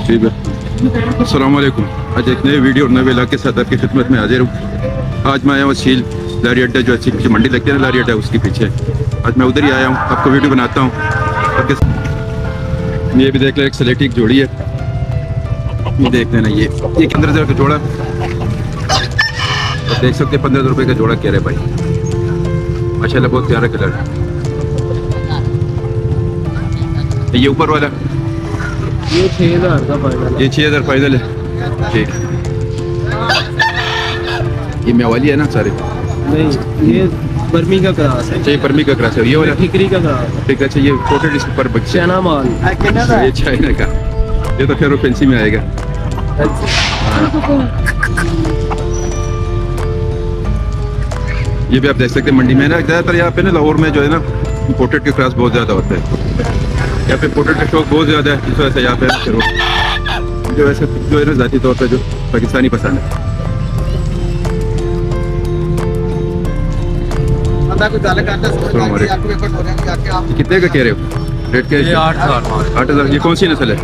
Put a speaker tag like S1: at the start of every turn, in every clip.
S1: ठीक है। अस्सलाम वालेकुम। आज एक नए वीडियो और नए इलाके के साथ आपकी खिदमत में हाजिर हूँ। आज मैं आया हूँ झील लारी अड्डा, जो अच्छी पीछे मंडी लगती है ना लारी अड्डा, उसके पीछे आज मैं उधर ही आया हूँ। आपको वीडियो बनाता हूँ आपके। ये भी देख लो, एक सलेटी की जोड़ी है, ये देख लेना। ये 15,000 का जोड़ा, तो देख सकते हैं 15 रुपये का जोड़ा कह रहे भाई। माशाल्लाह बहुत प्यारा कलर है। ये ऊपर वाला
S2: ये 6,000 का फाइनल।
S1: ये 6,000 फाइनल है। ठीक, ये मेवाली है ना सारे?
S2: नहीं, ये बर्मी का क्रास है।
S1: चाहिए परमी का क्रॉस है। ये वाला
S2: ठिकरी का क्रास है।
S1: ठीक है। अच्छा, ये कोटेड इस पर बच्चे
S2: चना माल।
S1: ये चाइना का, ये तो खैर फैंसी में आएगा। ये भी आप देख सकते हैं मंडी में ना, ज़्यादातर यहाँ पे ना लाहौर में जो है ना इम्पोर्टेड के क्रॉस बहुत ज़्यादा होते हैं। यहाँ पे इम्पोर्टेड का शौक बहुत ज़्यादा है, इस वजह से यहाँ पे जो ऐसे जो है ना ज़ाती तौर पे जो पाकिस्तानी पसंद है। कितने का कह रहे हो रेट? क्या है?
S2: 8,000।
S1: 8,000। ये कौन सी नस्ल है?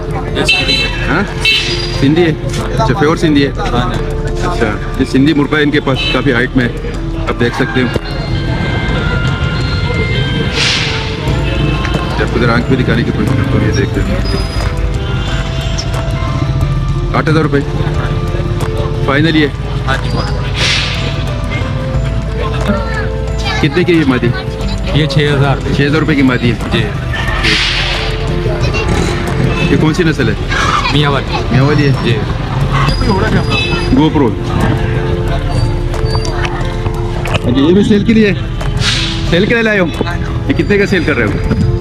S1: हाँ, सिंधी है। अच्छा, प्योर सिंधी है। अच्छा, ये सिंधी मुर्गा है इनके पास, काफ़ी हाइट में है, आप देख सकते हो। जब उधर आंख भी दिखाने की कोशिश करता हूँ, ये देखते हैं। 8,000 रुपये फाइनल है। कितने की ये मादी?
S2: ये 6,000।
S1: 6,000 रुपये की मादी है जी। ये कौन सी नस्ल है?
S2: मियाँ वाली।
S1: मियाँ वाली है
S2: जी।
S1: गोप्रो। अच्छा, ये भी सेल के लिए? सेल के लिए लाए हो? ये कितने का सेल कर रहे हो?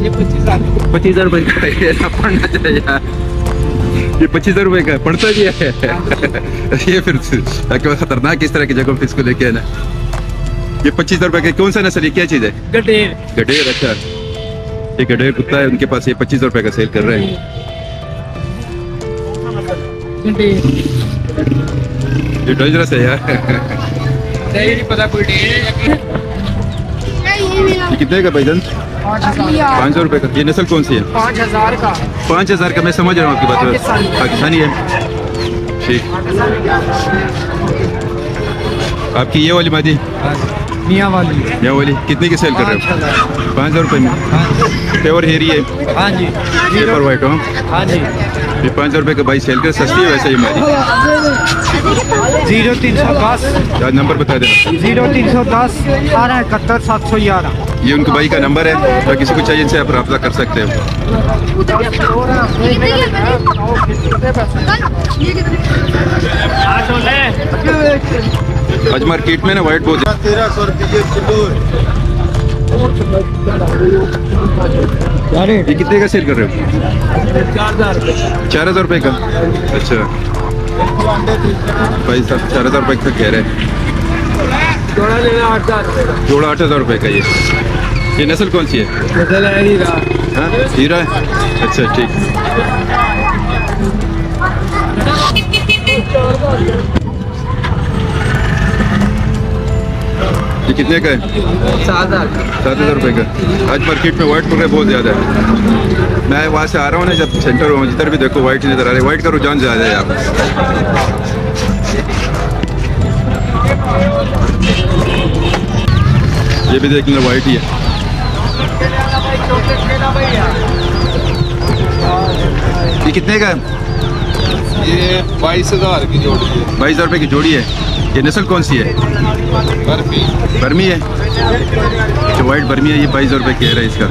S2: ये 25,000।
S1: 25,000 रुपये का है। ऐसा पढ़ना चाहिए यार। ये 25,000 रुपये का पढ़ता भी है। ये फिर खतरनाक इस तरह की जगह पे इसको लेके आना। ये 25,000 रुपये का कौन सा नस्ल है, क्या चीज़ है?
S2: गडेर।
S1: गडेर। अच्छा, ये गडेर कुत्ता है उनके पास, ये 25,000 रुपये का सेल कर रहे हैं। ये डेंजरस है यार।
S2: नहीं पता कोई डेर।
S1: ये कितने का भाईजान? 500 रुपये का। ये नस्ल कौन सी है?
S2: 5,000 का।
S1: 5,000 का। मैं समझ रहा हूँ आपकी बात, पाकिस्तानी है। ठीक, आपकी ये वाली मादी
S2: मियाँ वाली।
S1: ये वाली कितने की सेल कर रहे हो? 5,000 रुपये में। प्योर हेरी है।
S2: हाँ जी।
S1: पेपर वाइट हो?
S2: हाँ जी।
S1: ये 5,000 रुपये का भाई सेल कर, सस्ती है वैसे ये मादी।
S2: 0310
S1: यार नंबर बता देना।
S2: 0310 1871 711।
S1: ये उनके भाई का नंबर है, तो किसी को चाहिए इनसे आप रब्ता कर सकते हो। आज मार्केट में ना वाइट बहुत
S3: 1300 रुपये किलो।
S1: ये कितने का सेल कर रहे हो? 4,000 रुपये का। अच्छा भाई साहब 4,000 रुपये का कह रहे हैं।
S2: जोड़ा लेना 8,000।
S1: जोड़ा 8,000 रुपये का। ये नस्ल कौन सी है? हाँ, हीरा है। अच्छा ठीक। ये कितने का है? 7,000 रुपये का। आज मार्केट में वाइट कलर बहुत ज़्यादा है। मैं वहाँ से आ रहा हूँ ना, जब सेंटर हूँ जिधर भी देखो वाइट नज़र आ रहा है। वाइट का रुझान ज़्यादा है यहाँ पे। ये भी देख लेना वाइट ही है। ये कितने का है?
S3: ये 22,000 की जोड़ी है।
S1: 22,000 रुपये की जोड़ी है। ये नस्ल कौन सी है?
S3: बर्फी।
S1: बर्मी है। जो वाइट बर्मी है, ये 22,000 रुपये कह रहा है इसका।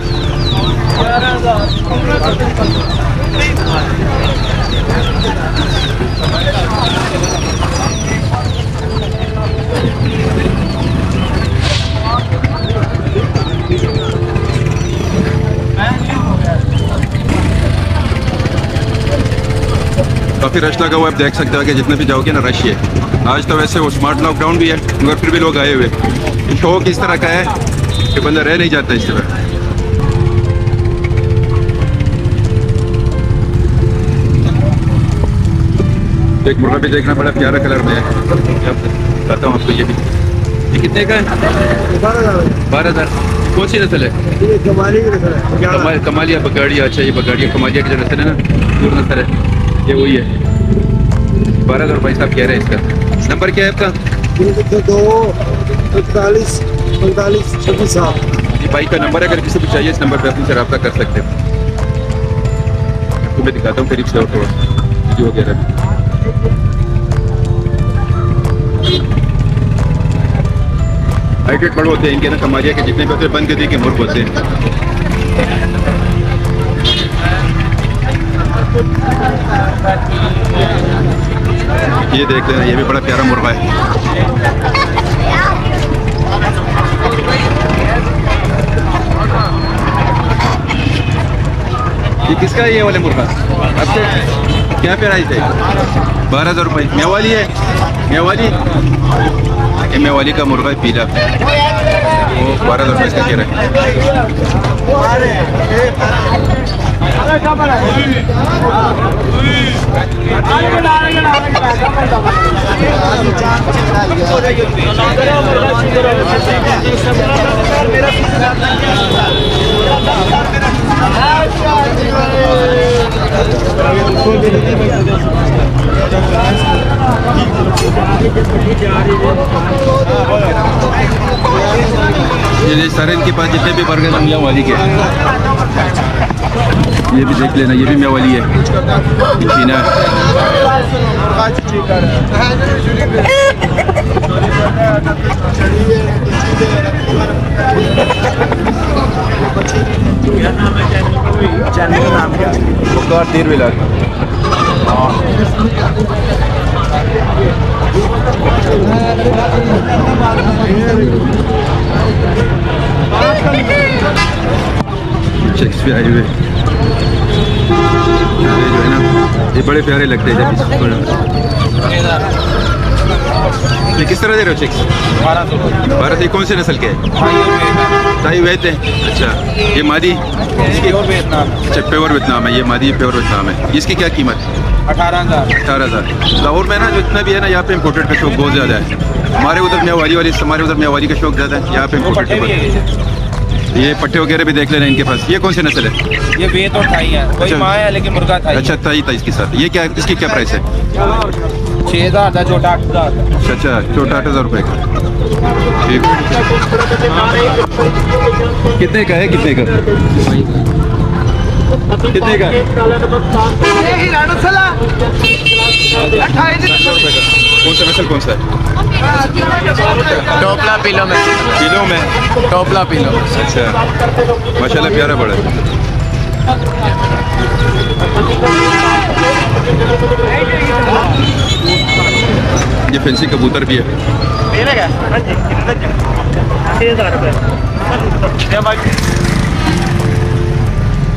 S1: काफ़ी रश लगा हुआ है, आप देख सकते हो कि जितने भी जाओगे ना रश ही है। आज तो वैसे वो स्मार्ट लॉकडाउन भी है, मगर फिर भी लोग आए हुए। शौक इस तरह का है कि बंदा रह नहीं जाता इस तरह। एक मुर्गा भी देखना, बड़ा प्यारा कलर में है। बताता हूँ आपको। ये कितने का है? 12,000। कौन सी नस्ल है?
S2: कमाली की नस्ल है।
S1: कमालिया बगाड़िया। अच्छा, ये बगाड़िया कमालिया की जो नस्ल है ना, दूर नस्ल है। ये वही है 12,000 रुपये साहब कह रहे हैं इसका। नंबर क्या है आपका?
S2: 45
S1: ये बाइक का नंबर है, अगर किसी को चाहिए इस नंबर पे अपने से रब्ता कर सकते हैं। आपको मैं दिखाता हूँ करीब से और थोड़ा वीडियो वगैरह भी। हाइब्रिड बड़ होते हैं इनके ना, कमारिया के जितने भी होते हैं बंद कर दिए कि मुर्ग होते हैं। ये देख लेना, ये भी बड़ा प्यारा मुर्गा है। ये किसका है ये वाले मुर्गा? आपके क्या प्राइस है? 12,000 रुपये। मेवाली है? मेवाली, ये मेवाली का मुर्गा है पीला, वो 12,000 रुपये इसका कह रहा है। ये सारे इनके पास जितने भी बर्गर हैं मियाँ वाली के हैं। ये भी देख लेना, ये भी मियाँ वाली है, चीना है।
S2: चैनल का नाम क्या है?
S1: वकार 13 लाख। चेक्स पे आए हुए ये जो है ना, ये बड़े प्यारे लगते हैं जब इसको। ये किस तरह दे रहे हो चेक्स? 1200। कौन से नस्ल के हैं? ताई वेत है। अच्छा, ये मादी इसकी? अच्छा, प्योर वियतनाम है ये मादी, प्योर वियतनाम है। इसकी क्या कीमत? 18,000। लाहौर में ना जो इतना भी है ना, यहाँ पे इम्पोर्टेड का शौक बहुत ज़्यादा है। हमारे उधर मियाँवाली हमारे उधर मियाँवाली का शौक ज़्यादा है, यहाँ पे इम्पोर्टेड। ये पट्टे वगैरह भी देख लेना इनके पास। ये कौन से नस्ल है?
S4: ये वेत और थाई है, कोई माँ है लेकिन मुर्गा थाई।
S1: अच्छा, ताई इसके साथ। ये क्या, इसकी क्या प्राइस है?
S4: 6,000 था, छोटा 8,000।
S1: अच्छा, छोटा 8,000 रुपये का। ठीक। कितने का है? कितने का? कितने का? 18,000 रुपये का। कौन सा नस्ल कौन सा है?
S4: टोपला पिलो में,
S1: किलो में?
S4: टोपला पिलो।
S1: अच्छा, माशाल्लाह प्यारा बड़ा है। ये फैंसी कबूतर भी है।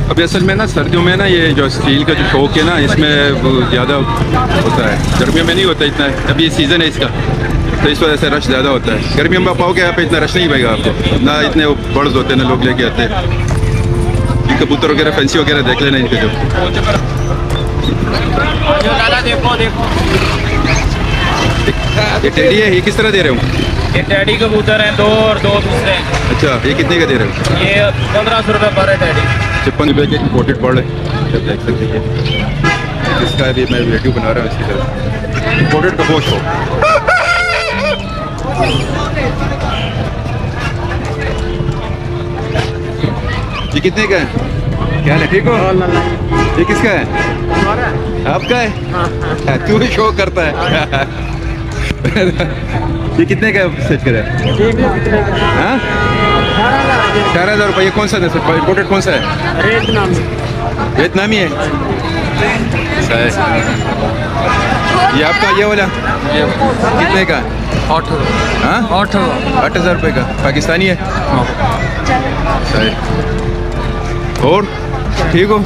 S1: अभी असल में ना सर्दियों में ना ये जो स्टील का जो शौक है ना, इसमें ज़्यादा होता है। गर्मियों में नहीं होता इतना, अभी सीज़न है इसका, तो इस वजह से रश ज़्यादा होता है। गर्मियों में आप पाओगे यहाँ पे इतना रश नहीं पाएगा आपको, ना इतने बर्ड्स होते हैं ना लोग लेके आते हैं। ये कबूतर वगैरह फैंसी वगैरह देख लेना इनके जो। ये टेडी है, ये किस तरह दे रहे हो?
S4: ये टैडी कबूतर हैं, 2 और 2 दूसरे हैं।
S1: अच्छा, ये कितने का दे रहे हो?
S4: ये 1,500 रुपये पर है टैडी।
S1: 56 रुपये के इम्पोर्टेड बर्ड है, जब देख सकते हैं। इसका भी मैं वीडियो बना रहा हूँ इसकी तरफ। इम्पोर्टेड का गोश्त हो। ये कितने का है? क्या है, ठीक हो? ये किसका है? आपका है? तू ही शो करता है। ये कितने का सेट करे? हाँ, 18,000 रुपये। ये कौन सा नस्ल इम्पोर्टेड कौन सा है? वियतनामी है। ये आपका ये वाला कितने का?
S4: 8,000।
S1: हाँ, 8,000 रुपये का। पाकिस्तानी है? सही। और ठीक हो?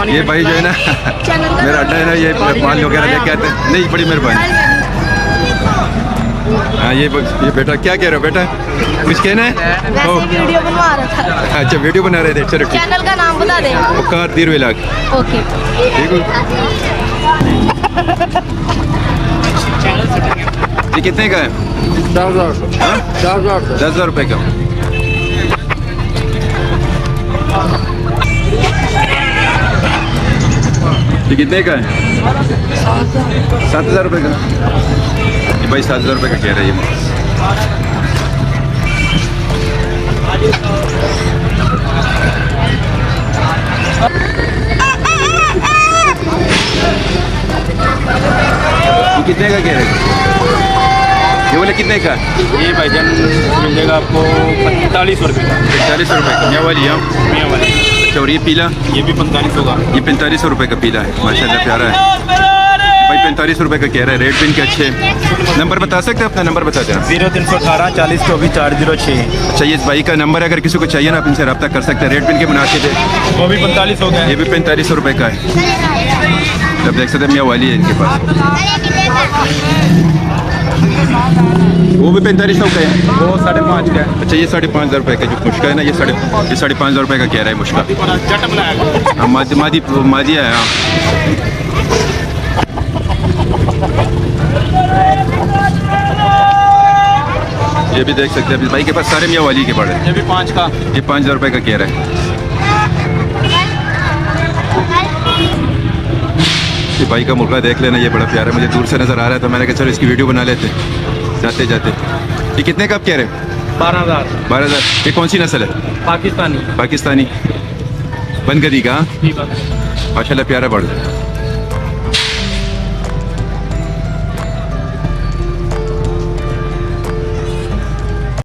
S1: ये भाई जो है ना मेरा अड्डा है ना, ये माल वगैरह लेके आते हैं। नहीं, बड़ी मेहरबानी। हाँ, ये बेटा क्या कह रहे हो बेटा? कुछ कहना है?
S5: वीडियो बनवा रहा था।
S1: अच्छा, वीडियो बना रहे थे। चलो ठीक।
S5: चैनल का नाम बता दें।
S1: वकार 13 लाख।
S5: ओके,
S1: ठीक हो? ये कितने का है? 10,000 रुपये का। ये कितने का है? 7,000 रुपये का। ये भाई 7,000 रुपये का कह रहा है ये। ये कितने का कह रहे हैं? ये बोले कितने का?
S4: ये भाईजान मिल जाएगा आपको 45 रुपये का।
S1: 40 रुपये का। मियाँ वाली
S4: मियाँ वाला
S1: अच्छा, और ये पीला?
S4: ये भी 45 होगा।
S1: ये 45 रुपये का पीला है, माशाल्लाह प्यारा है भाई। 45 रुपये का कह रहा है, रेट भी इनके अच्छे हैं। नंबर बता सकते हैं? अपना नंबर बता देना।
S4: 0318 40 24 406।
S1: अच्छा, ये इस भाई का नंबर है, अगर किसी को चाहिए ना आप इनसे रब्ता कर सकते हैं। रेट भी इनके मुनासिब है।
S4: वो भी 45 हो गया।
S1: ये भी 45 रुपये का है। जब देख सकते हैं मियाँ वाली है इनके पास। वो भी 4500 का है।
S4: वो 5.5 का है।
S1: अच्छा, ये 5,500 रुपये का जो मुश्का है ना, ये 5,500 रुपये का कह रहा है मुश्का।
S4: जट बनाया।
S1: हाँ, मादिया है। हाँ, ये भी देख सकते हैं भाई के पास सारे मियाँ वाली के पड़े।
S4: ये भी 5 का।
S1: ये 5,000 रुपये का कह रहा है। ये भाई का मुर्गा देख लेना, ये बड़ा प्यारा है। मुझे दूर से नजर आ रहा है तो मैंने कहा चलो इसकी वीडियो बना लेते जाते जाते। ये कितने का आप कह रहे हैं?
S4: 12,000।
S1: 12,000। ये कौन सी नस्ल है?
S4: पाकिस्तानी।
S1: पाकिस्तानी बनगरी का।
S4: ठीक है।
S1: माशाल्लाह प्यारा बढ़